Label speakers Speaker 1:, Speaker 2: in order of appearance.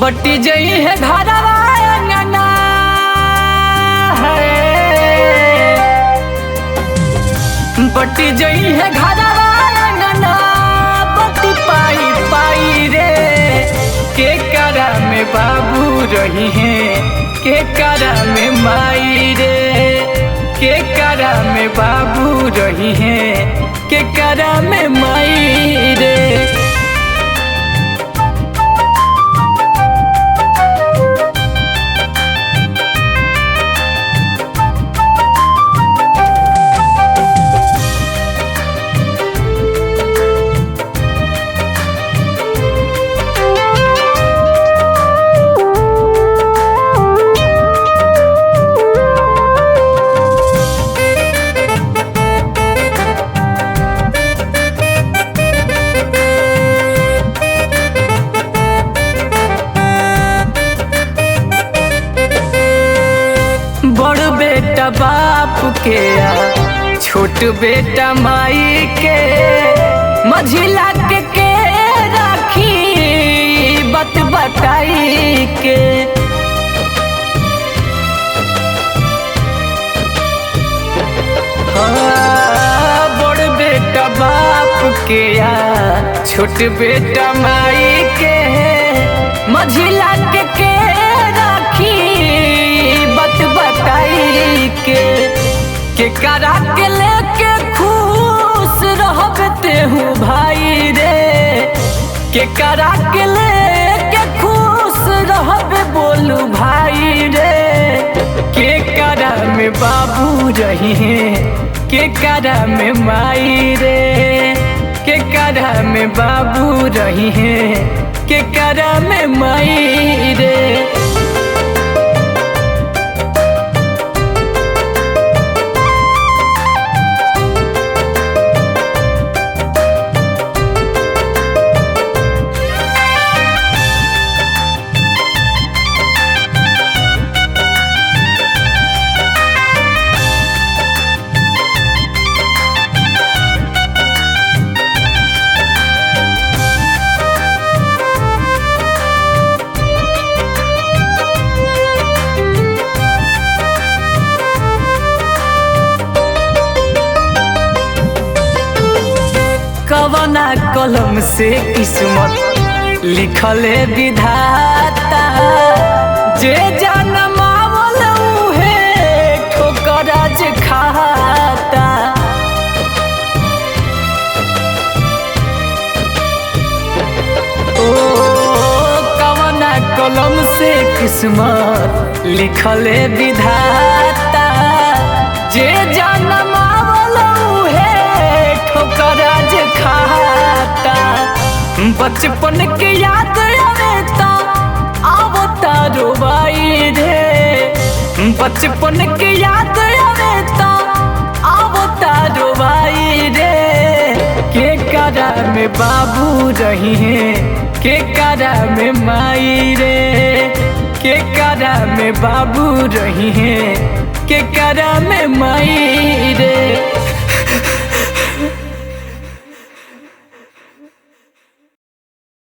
Speaker 1: बटी जई है घरवा अंगना है, बटी जई है घरवा अंगना, बटी पाई पाई रे के करा में बाबू रही हैं, के करा में माई रे के करा में बाबू रही हैं, के करा में माई रे। बड़ बेटा बाप के छोट बेटा माई के, मझिला के राखी बत बताई के। बड़ बेटा बाप के छोट बेटा माई के, मझिला के राखी बत बताई के करा के लेके खुश रहते हूँ भाई रे, के करा के लेके खुश रहबे बोलू भाई रे, के करा में बाबू रही हैं, के करा में माई रे, के करा में बाबू रही हैं, के करा में माई रे। कवना कलम से किस्मत लिखले विधाता, जे जनमावल उहे ठोकरा जे खाता। ओ कवना कलम से किस्मत लिखले विधाता, जे जनमावल उहे ठोकरा जे खाता। बचपन के याद आवेता आवता रोबाई रे, बचपन के याद आवेता आवता रोबाई रे, के करा में बाबू रही हैं, के करा में माई रे, के करा में बाबू रही हैं, के करा में माई।